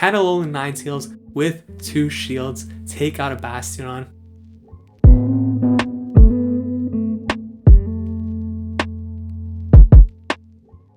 Can Alolan Ninetales with 2 shields take out a Bastiodon?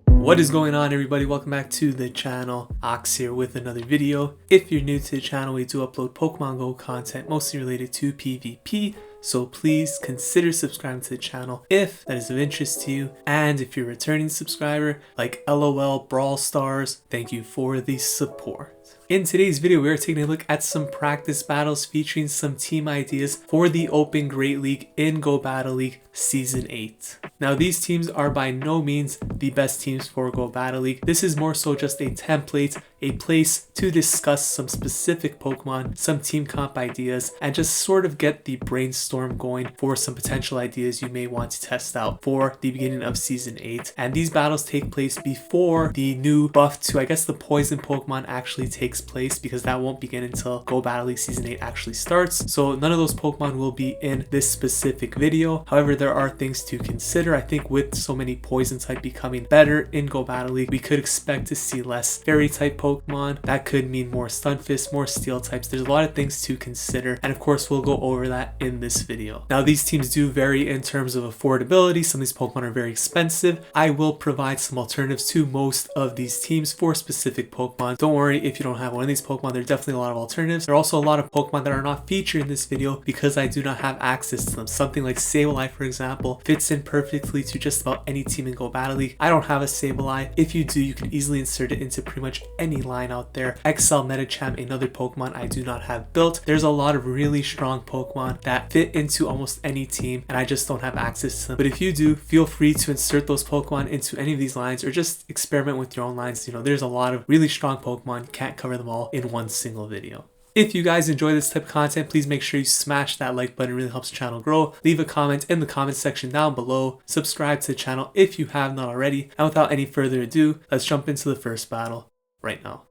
What is going on, everybody? Welcome back to the channel. Ox here with another video. If you're new to the channel, we do upload Pokemon Go content mostly related to PvP, so please consider subscribing to the channel if that is of interest to you. And if you're a returning subscriber like LOL Brawl Stars, thank you for the support. In today's video, we are taking a look at some practice battles featuring some team ideas for the Open Great League in Go Battle League Season 8. Now, these teams are by no means the best teams for Go Battle League. This is more so just a template, a place to discuss some specific Pokemon, some team comp ideas, and just sort of get the brainstorm going for some potential ideas you may want to test out for the beginning of Season 8. And these battles take place before the new buff to, I guess, the poison Pokemon actually takes place, because that won't begin until Go Battle League Season 8 actually starts. So none of those Pokemon will be in this specific video. However, there are things to consider. I think with so many poison type becoming better in Go Battle League, we could expect to see less fairy type Pokemon. That could mean more Stunfisk, more steel types. There's a lot of things to consider, and of course we'll go over that in this video. Now, these teams do vary in terms of affordability. Some of these Pokemon are very expensive. I will provide some alternatives to most of these teams for specific Pokemon. Don't worry if you don't have one of these Pokemon, there are definitely a lot of alternatives. There are also a lot of Pokemon that are not featured in this video because I do not have access to them. Something like Sableye, for example, fits in perfectly to just about any team in Go Battle League. I don't have a Sableye. If you do, you can easily insert it into pretty much any line out there. XL Medicham, another Pokemon I do not have built. There's a lot of really strong Pokemon that fit into almost any team, and I just don't have access to them. But if you do, feel free to insert those Pokemon into any of these lines, or just experiment with your own lines. You know, there's a lot of really strong Pokemon. Can't cover them all in one single video. If you guys enjoy this type of content, please make sure you smash that like button. It really helps the channel grow. Leave a comment in the comment section down below. Subscribe to the channel if you have not already. And without any further ado, let's jump into the first battle right now.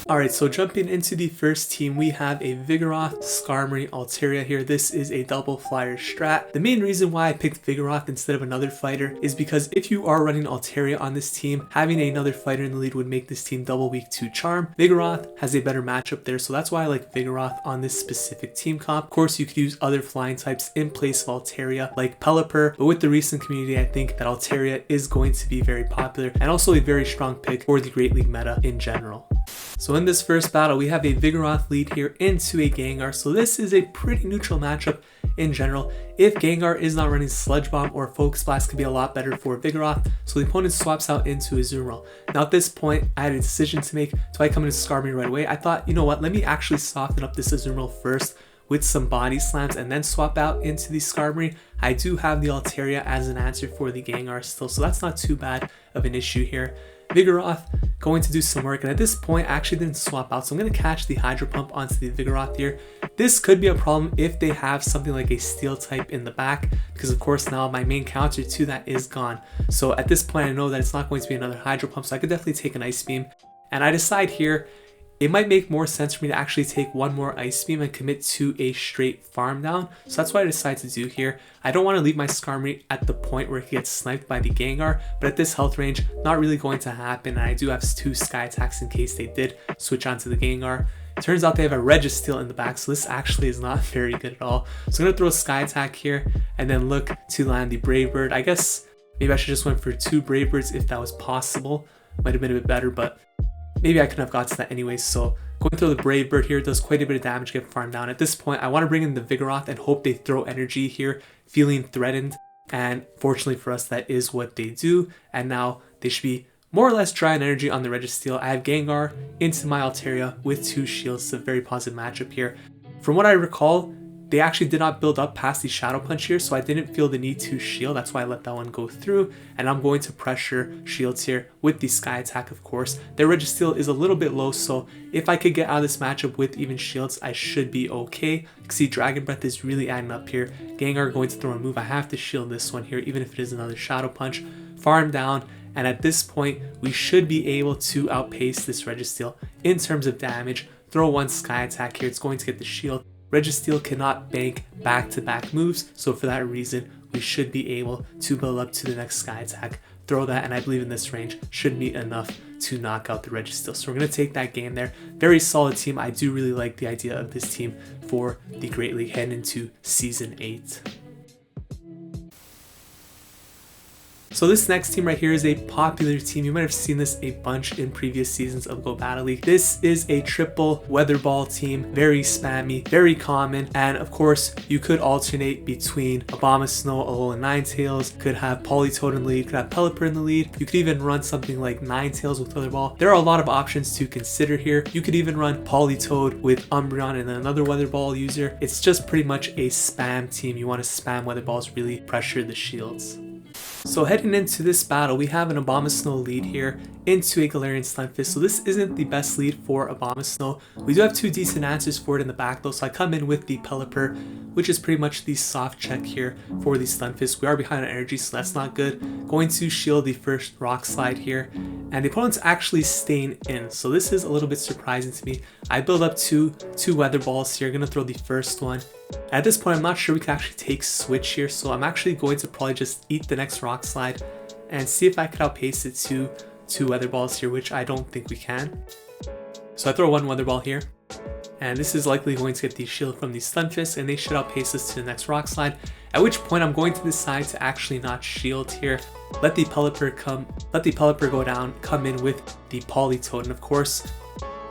Alright, so jumping into the first team, we have a Vigoroth, Skarmory, Altaria here. This is a double flyer strat. The main reason why I picked Vigoroth instead of another fighter is because if you are running Altaria on this team, having another fighter in the lead would make this team double weak to Charm. Vigoroth has a better matchup there, so that's why I like Vigoroth on this specific team comp. Of course, you could use other flying types in place of Altaria, like Pelipper, but with the recent community, I think that Altaria is going to be very popular and also a very strong pick for the Great League meta in general. So in this first battle, we have a Vigoroth lead here into a Gengar. So this is a pretty neutral matchup in general. If Gengar is not running Sludge Bomb or Focus Blast, could be a lot better for Vigoroth. So the opponent swaps out into Azumarill. Now at this point, I had a decision to make. Do I come into Skarmory right away? I thought, you know what, let me actually soften up this Azumarill first with some body slams and then swap out into the Skarmory. I do have the Altaria as an answer for the Gengar still, so that's not too bad of an issue here. Vigoroth going to do some work, and at this point I actually didn't swap out, so I'm going to catch the Hydro Pump onto the Vigoroth here. This could be a problem if they have something like a Steel type in the back, because of course now my main counter to that is gone. So at this point I know that it's not going to be another Hydro Pump, so I could definitely take an Ice Beam, and I decide here it might make more sense for me to actually take one more Ice Beam and commit to a straight farm down. So that's what I decided to do here. I don't want to leave my Skarmory at the point where it gets sniped by the Gengar, but at this health range, not really going to happen. And I do have 2 Sky Attacks in case they did switch onto the Gengar. Turns out they have a Registeel in the back, so this actually is not very good at all. So I'm going to throw a Sky Attack here and then look to land the Brave Bird. I guess maybe I should just went for 2 Brave Birds if that was possible. Might have been a bit better, but maybe I couldn't have got to that anyways. So going through the Brave Bird here does quite a bit of damage, get farmed down. At this point, I want to bring in the Vigoroth and hope they throw energy here, feeling threatened. And fortunately for us, that is what they do. And now they should be more or less dry on energy on the Registeel. I have Gengar into my Altaria with 2 shields. It's a very positive matchup here. From what I recall, they actually did not build up past the Shadow Punch here, so I didn't feel the need to shield. That's why I let that one go through, and I'm going to pressure shields here with the Sky Attack, of course. Their Registeel is a little bit low, so if I could get out of this matchup with even shields, I should be okay. You can see Dragon Breath is really adding up here. Gengar going to throw a move. I have to shield this one here, even if it is another Shadow Punch. Farm down, and at this point, we should be able to outpace this Registeel in terms of damage. Throw one Sky Attack here, it's going to get the shield. Registeel cannot bank back-to-back moves, so for that reason, we should be able to build up to the next Sky Attack throw that, and I believe in this range should be enough to knock out the Registeel. So we're going to take that game there. Very solid team. I do really like the idea of this team for the Great League heading into Season 8. So this next team right here is a popular team. You might have seen this a bunch in previous seasons of Go Battle League. This is a triple Weather Ball team, very spammy, very common, and of course you could alternate between Abomasnow, Alolan, Ninetales, could have Politoed in the lead, could have Pelipper in the lead. You could even run something like Ninetales with Weather Ball. There are a lot of options to consider here. You could even run Politoed with Umbreon and another Weather Ball user. It's just pretty much a spam team. You want to spam Weather Balls, really pressure the shields. So heading into this battle, we have an Abomasnow lead here into a Galarian Stunfisk. So this isn't the best lead for Abomasnow. We do have two decent answers for it in the back though. So I come in with the Pelipper, which is pretty much the soft check here for the Stunfisk. We are behind on energy, so that's not good. Going to shield the first Rock Slide here. And the opponent's actually staying in. So this is a little bit surprising to me. I build up two Weather Balls here. Gonna throw the first one. At this point, I'm not sure we can actually take switch here, so I'm actually going to probably just eat the next Rock Slide and see if I could outpace it to two Weather Balls here, which I don't think we can. So I throw one Weather Ball here, and this is likely going to get the shield from the Stunfisk, and they should outpace us to the next Rock Slide, at which point I'm going to decide to actually not shield here. Let the Pelipper go down, come in with the Politoed, and of course,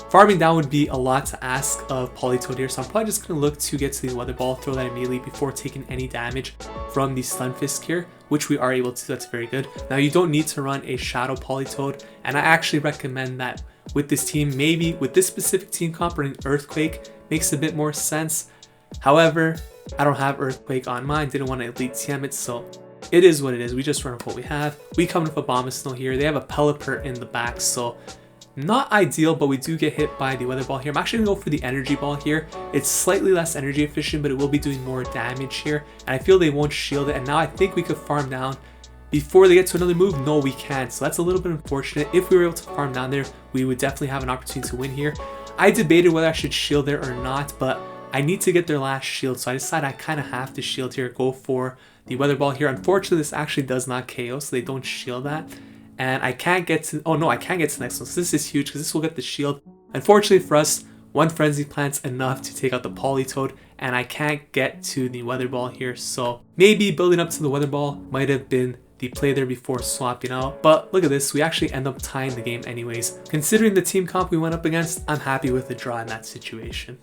farming down would be a lot to ask of Politoed here, so I'm probably just going to look to get to the Weather Ball, throw that immediately before taking any damage from the Stunfisk here, which we are able to. That's very good. Now you don't need to run a Shadow Politoed, and I actually recommend that with this team. Maybe with this specific team comp, running Earthquake makes a bit more sense. However, I don't have Earthquake on mine, didn't want to Elite TM it, so it is what it is. We just run with what we have. We come with Abomasnow here. They have a Pelipper in the back, so not ideal, but we do get hit by the Weather Ball here. I'm actually going to go for the Energy Ball here. It's slightly less energy efficient, but it will be doing more damage here. And I feel they won't shield it. And now I think we could farm down before they get to another move. No, we can't. So that's a little bit unfortunate. If we were able to farm down there, we would definitely have an opportunity to win here. I debated whether I should shield there or not, but I need to get their last shield. So I decided I kind of have to shield here, go for the Weather Ball here. Unfortunately, this actually does not KO, so they don't shield that. And I can't get to, oh no, I can't get to the next one. So this is huge because this will get the shield. Unfortunately for us, one Frenzy Plant's enough to take out the Politoed, and I can't get to the Weather Ball here. So maybe building up to the Weather Ball might have been the play there before swapping out. But look at this, we actually end up tying the game anyways. Considering the team comp we went up against, I'm happy with the draw in that situation.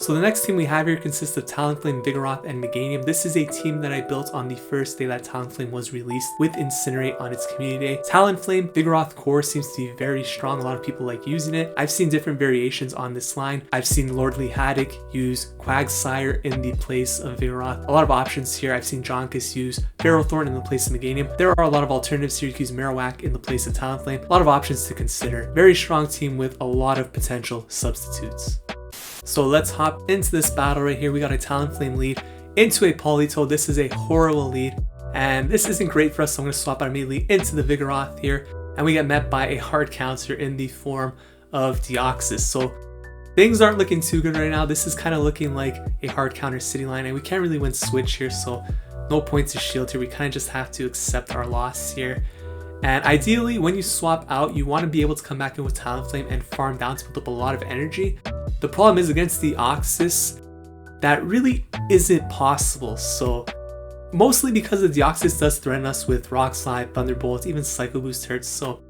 So the next team we have here consists of Talonflame, Vigoroth, and Meganium. This is a team that I built on the first day that Talonflame was released with Incinerate on its community day. Talonflame, Vigoroth core seems to be very strong. A lot of people like using it. I've seen different variations on this line. I've seen Lordly Haddock use Quagsire in the place of Vigoroth. A lot of options here. I've seen Jonkus use Ferrothorn in the place of Meganium. There are a lot of alternatives here. You can use Marowak in the place of Talonflame. A lot of options to consider. Very strong team with a lot of potential substitutes. So let's hop into this battle right here. We got a Talonflame lead into a Politoed. This is a horrible lead, and this isn't great for us, so I'm going to swap out immediately into the Vigoroth here, and we get met by a hard counter in the form of Deoxys. So things aren't looking too good right now. This is kind of looking like a hard counter city line, and we can't really win switch here, so no point to shield here. We kind of just have to accept our loss here. And ideally, when you swap out, you want to be able to come back in with Talonflame and farm down to build up a lot of energy. The problem is against the Deoxys, that really isn't possible. So mostly because the Deoxys does threaten us with Rock Slide, Thunderbolt, even Psycho Boost hurts. So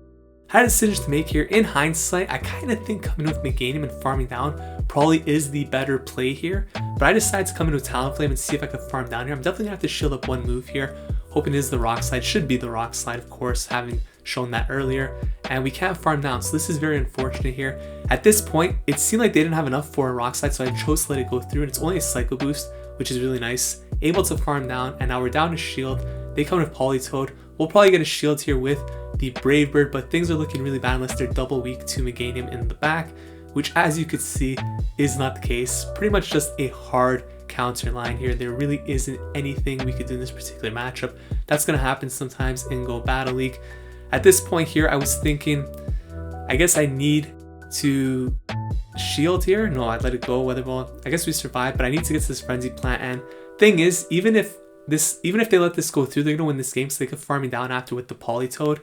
I had a decision to make here. In hindsight, I kind of think coming with Meganium and farming down probably is the better play here. But I decided to come in with Talonflame and see if I could farm down here. I'm definitely going to have to shield up one move here. Hoping it is the Rock Slide. Should be the Rock Slide, of course, having shown that earlier. And we can't farm down, so this is very unfortunate here. At this point, it seemed like they didn't have enough for a Rock Slide, so I chose to let it go through. And it's only a Psycho Boost, which is really nice. Able to farm down, and now we're down to shield. They come with Politoed. We'll probably get a shield here with the Brave Bird, but things are looking really bad unless they're double weak to Meganium in the back, which, as you could see, is not the case. Pretty much just a hard counter line here. There really isn't anything we could do in this particular matchup. That's going to happen sometimes in Go Battle League. At this point here, I was thinking, I guess I need to shield here. No, I'd let it go, Weather Ball. I guess we survived, but I need to get to this Frenzy Plant. And thing is, even if this, even if they let this go through, they're going to win this game, so they could farm me down after with the Politoed.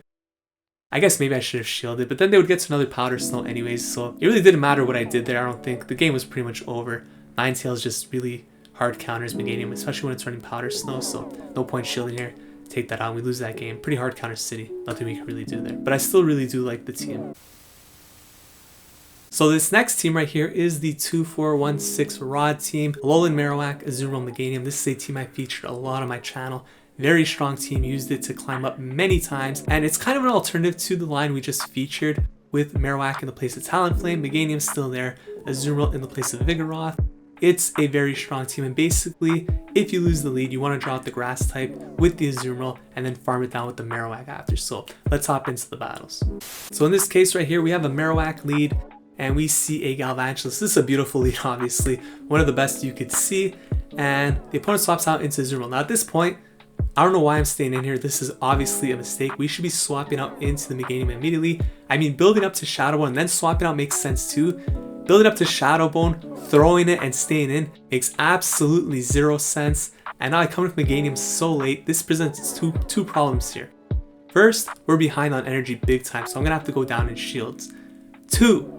I guess maybe I should have shielded, but then they would get to another Powder Snow anyways, so it really didn't matter what I did there, I don't think. The game was pretty much over. Ninetales just really hard counters Meganium, especially when it's running Powder Snow, so no point shielding here. Take that out, we lose that game. Pretty hard counter City, nothing we can really do there. But I still really do like the team. So this next team right here is the 2-4-1-6 Rod team. Alolan, Marowak, Azumarill, Meganium. This is a team I featured a lot on my channel. Very strong team, used it to climb up many times. And it's kind of an alternative to the line we just featured with Marowak in the place of Talonflame, Meganium still there, Azumarill in the place of Vigoroth. It's a very strong team, and basically, if you lose the lead, you want to draw out the grass type with the Azumarill and then farm it down with the Marowak after. So let's hop into the battles. So in this case right here, we have a Marowak lead, and we see a Galvantulus. This is a beautiful lead, obviously, one of the best you could see, and the opponent swaps out into Azumarill. Now at this point, I don't know why I'm staying in here. This is obviously a mistake. We should be swapping out into the Meganium immediately. I mean, building up to Shadow Bone and then swapping out makes sense too. Building up to Shadow Bone, throwing it and staying in makes absolutely zero sense. And now I come with Meganium so late. This presents two problems here. First, we're behind on energy big time, so I'm gonna have to go down in shields. 2,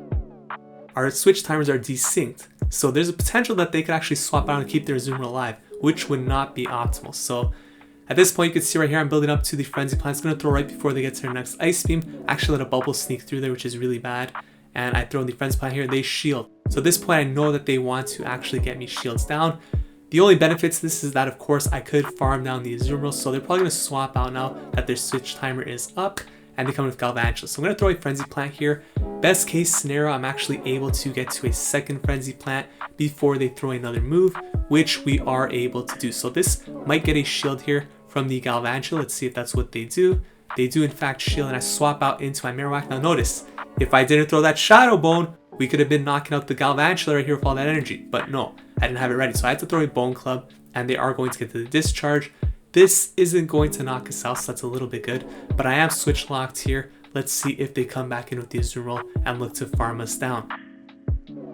our switch timers are desynced, so there's a potential that they could actually swap out and keep their Azumarill alive, which would not be optimal. So at this point, you can see right here, I'm building up to the Frenzy Plant. It's going to throw right before they get to their next Ice Beam. Actually let a bubble sneak through there, which is really bad. And I throw in the Frenzy Plant here, they shield. So at this point, I know that they want to actually get me shields down. The only benefit to this is that, of course, I could farm down the Azumarill. So they're probably going to swap out now that their switch timer is up. And they come with Galvantulus. So I'm going to throw a Frenzy Plant here. Best case scenario, I'm actually able to get to a second Frenzy Plant before they throw another move, which we are able to do. So this might get a shield here from the Galvantulus. Let's see if that's what they do. They do in fact shield, and I swap out into my Marowak. Now notice, if I didn't throw that Shadow Bone, we could have been knocking out the Galvantulus right here with all that energy. But no, I didn't have it ready. So I had to throw a Bone Club, and they are going to get to the discharge. This isn't going to knock us out, so that's a little bit good. But I am switch locked here. Let's see if they come back in with the Azumarill and look to farm us down.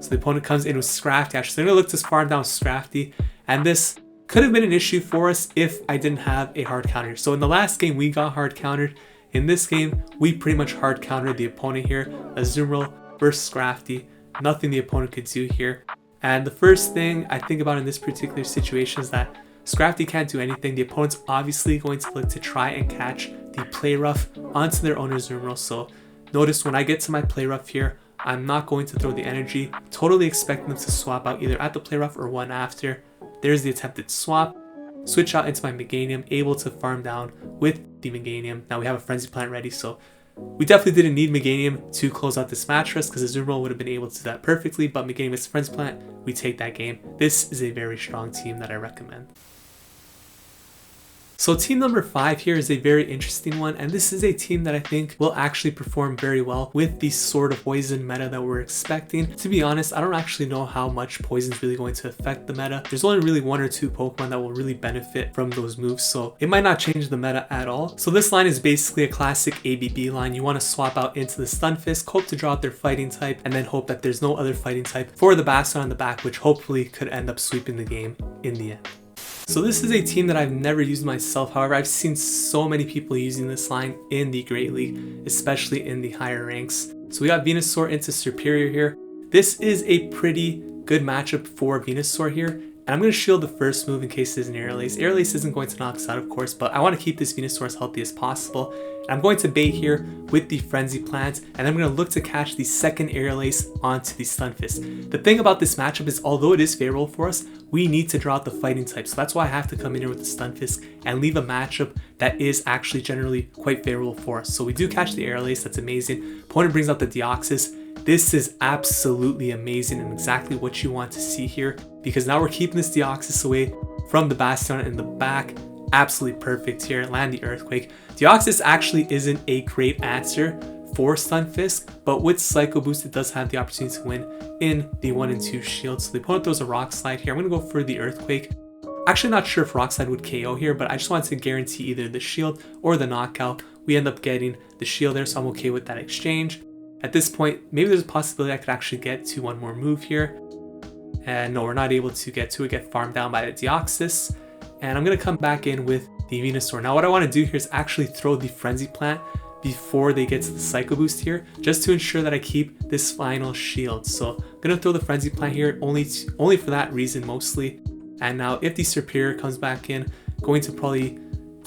So the opponent comes in with Scrafty. Actually, they're going to look to farm down Scrafty. And this could have been an issue for us if I didn't have a hard counter. So in the last game, we got hard countered. In this game, we pretty much hard countered the opponent here. Azumarill versus Scrafty. Nothing the opponent could do here. And the first thing I think about in this particular situation is that Scrafty can't do anything. The opponent's obviously going to look to try and catch the Play Rough onto their own Azumarill. So notice when I get to my Play Rough here, I'm not going to throw the energy. Totally expecting them to swap out either at the Play Rough or one after. There's the attempted swap. Switch out into my Meganium, able to farm down with the Meganium. Now we have a Frenzy Plant ready, so we definitely didn't need Meganium to close out this match for us, because Azumarill would have been able to do that perfectly, but Meganium with Frenzy Plant, we take that game. This is a very strong team that I recommend. So team number 5 here is a very interesting one, and this is a team that I think will actually perform very well with the sort of poison meta that we're expecting. To be honest, I don't actually know how much poison is really going to affect the meta. There's only really 1 or 2 Pokemon that will really benefit from those moves, so it might not change the meta at all. So this line is basically a classic ABB line. You want to swap out into the Stunfisk, hope to draw out their fighting type, and then hope that there's no other fighting type for the Bastiodon on the back, which hopefully could end up sweeping the game in the end. So this is a team that I've never used myself. However, I've seen so many people using this line in the Great League, especially in the higher ranks. So we got Venusaur into Superior here. This is a pretty good matchup for Venusaur here. And I'm going to shield the first move in case there's an Air Lace. Air Lace isn't going to knock us out, of course, but I want to keep this Venusaur as healthy as possible. And I'm going to bait here with the Frenzy Plant, and I'm going to look to catch the second Air Lace onto the Stunfisk. The thing about this matchup is, although it is favorable for us, we need to draw out the fighting type. So that's why I have to come in here with the Stunfisk and leave a matchup that is actually generally quite favorable for us. So we do catch the Air Lace, that's amazing. Opponent brings out the Deoxys. This is absolutely amazing and exactly what you want to see here, because now we're keeping this Deoxys away from the Bastiodon in the back. Absolutely perfect here. Land the Earthquake. Deoxys actually isn't a great answer for Stunfisk, but with Psycho Boost, it does have the opportunity to win in the 1 and 2 shields. So the opponent throws a Rock Slide here. I'm going to go for the Earthquake. Actually not sure if Rock Slide would KO here, but I just wanted to guarantee either the shield or the knockout. We end up getting the shield there, so I'm okay with that exchange. At this point, maybe there's a possibility I could actually get to 1 more move here. And no, we're not able to get to it, get farmed down by the Deoxys. and I'm going to come back in with the Venusaur. Now what I want to do here is actually throw the Frenzy Plant before they get to the Psycho Boost here, just to ensure that I keep this final shield. So I'm going to throw the Frenzy Plant here only for that reason mostly. And now if the Superior comes back in, I'm probably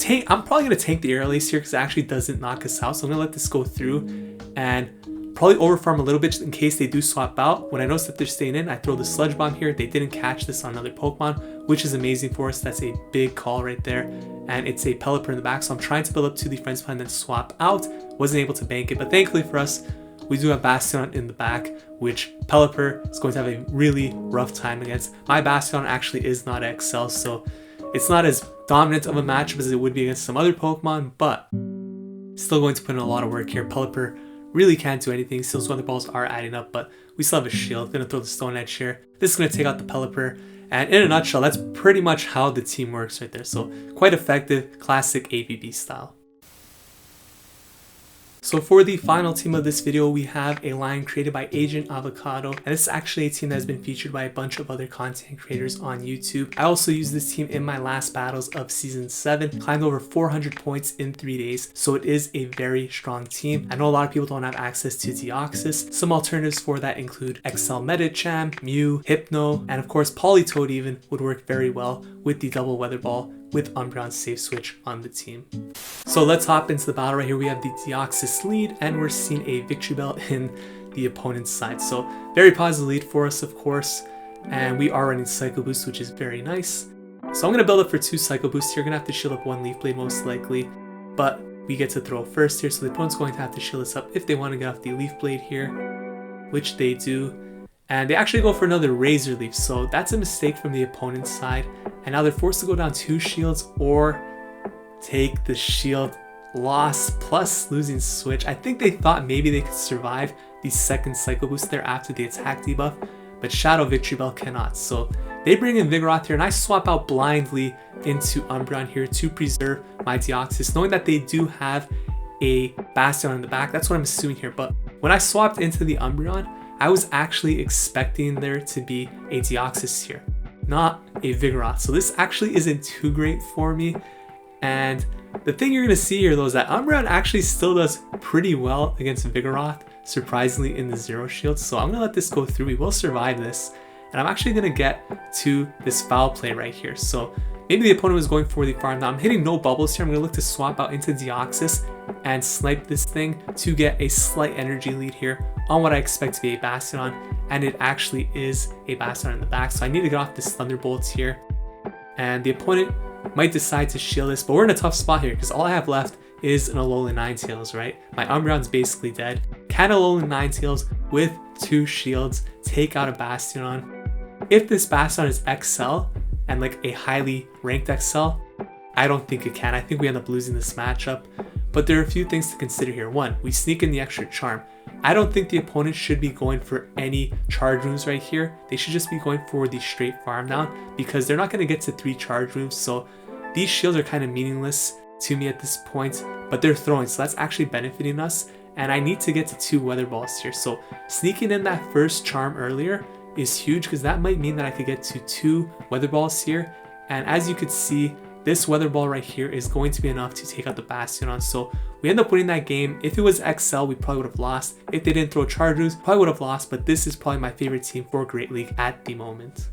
going to tank the Aerial Ace here because it actually doesn't knock us out. So I'm going to let this go through and probably overfarm a little bit just in case they do swap out. When I notice that they're staying in, I throw the Sludge Bomb here. They didn't catch this on another Pokemon, which is amazing for us. That's a big call right there. And it's a Pelipper in the back, so I'm trying to build up to the Frenzy Plant and then swap out. Wasn't able to bank it, but thankfully for us, we do have Bastiodon in the back, which Pelipper is going to have a really rough time against. My Bastiodon actually is not XL, so it's not as dominant of a matchup as it would be against some other Pokemon, but still going to put in a lot of work here. Pelipper really can't do anything. Steel's Weather Balls are adding up, but we still have a shield. Gonna throw the Stone Edge here. This is gonna take out the Pelipper. And in a nutshell, that's pretty much how the team works right there. So quite effective, classic AVB style. So for the final team of this video, we have a line created by Agent Avocado, and this is actually a team that has been featured by a bunch of other content creators on YouTube. I also used this team in my last battles of Season 7, climbed over 400 points in 3 days, so it is a very strong team. I know a lot of people don't have access to Deoxys. Some alternatives for that include XL Medicham, Mew, Hypno, and of course Politoed even would work very well with the double Weather Ball with Umbreon's safe switch on the team. So let's hop into the battle right here. We have the Deoxys lead and we're seeing a Victory Bell in the opponent's side. So very positive lead for us, of course. And we are running Psycho Boost, which is very nice. So I'm going to build up for 2 Psycho Boosts here. We're going to have to shield up 1 Leaf Blade most likely. But we get to throw first here. So the opponent's going to have to shield us up if they want to get off the Leaf Blade here, which they do. And they actually go for another Razor Leaf, so that's a mistake from the opponent's side. And now they're forced to go down 2 shields or take the shield loss plus losing switch. I think they thought maybe they could survive the second Psycho Boost there after the attack debuff, but Shadow Victory Bell cannot. So they bring in Vigoroth here, and I swap out blindly into Umbreon here to preserve my Deoxys, knowing that they do have a Bastiodon in the back. That's what I'm assuming here, but when I swapped into the Umbreon, I was actually expecting there to be a Deoxys here, not a Vigoroth. So this actually isn't too great for me. And the thing you're going to see here though is that Umbreon actually still does pretty well against Vigoroth, surprisingly in the Zero Shield. So I'm going to let this go through. We will survive this. And I'm actually going to get to this foul play right here. So maybe the opponent was going for the farm. Now I'm hitting no bubbles here. I'm going to look to swap out into Deoxys and snipe this thing to get a slight energy lead here on what I expect to be a Bastiodon, and it actually is a Bastiodon in the back. So I need to get off this Thunderbolts here, and the opponent might decide to shield this, but we're in a tough spot here because all I have left is an Alolan Ninetales, right? My Umbreon's basically dead. Can Alolan Ninetales with 2 shields take out a Bastiodon? If this Bastiodon is XL and like a highly ranked XL, I don't think it can. I think we end up losing this matchup. But there are a few things to consider here. 1, we sneak in the extra charm. I don't think the opponent should be going for any charge moves right here. They should just be going for the straight farm down because they're not going to get to 3 charge moves. So these shields are kind of meaningless to me at this point, but they're throwing. So that's actually benefiting us. And I need to get to 2 Weather Balls here. So sneaking in that first charm earlier is huge because that might mean that I could get to 2 Weather Balls here. And as you could see, this Weather Ball right here is going to be enough to take out the Bastiodon. So we end up winning that game. If it was XL, we probably would have lost. If they didn't throw charge moves, probably would have lost. But this is probably my favorite team for Great League at the moment.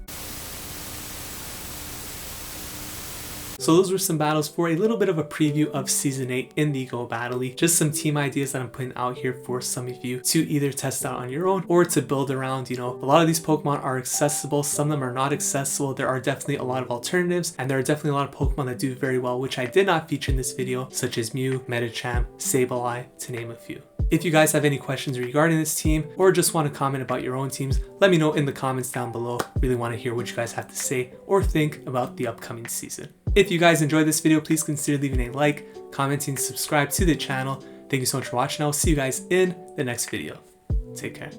So those were some battles for a little bit of a preview of Season 8 in the Go Battle League. Just some team ideas that I'm putting out here for some of you to either test out on your own or to build around. You know, a lot of these Pokemon are accessible, some of them are not accessible. There are definitely a lot of alternatives, and there are definitely a lot of Pokemon that do very well, which I did not feature in this video, such as Mew, Medicham, Sableye, to name a few. If you guys have any questions regarding this team or just want to comment about your own teams, let me know in the comments down below. Really want to hear what you guys have to say or think about the upcoming season. If you guys enjoyed this video, please consider leaving a like, commenting, subscribe to the channel. Thank you so much for watching. I'll see you guys in the next video. Take care.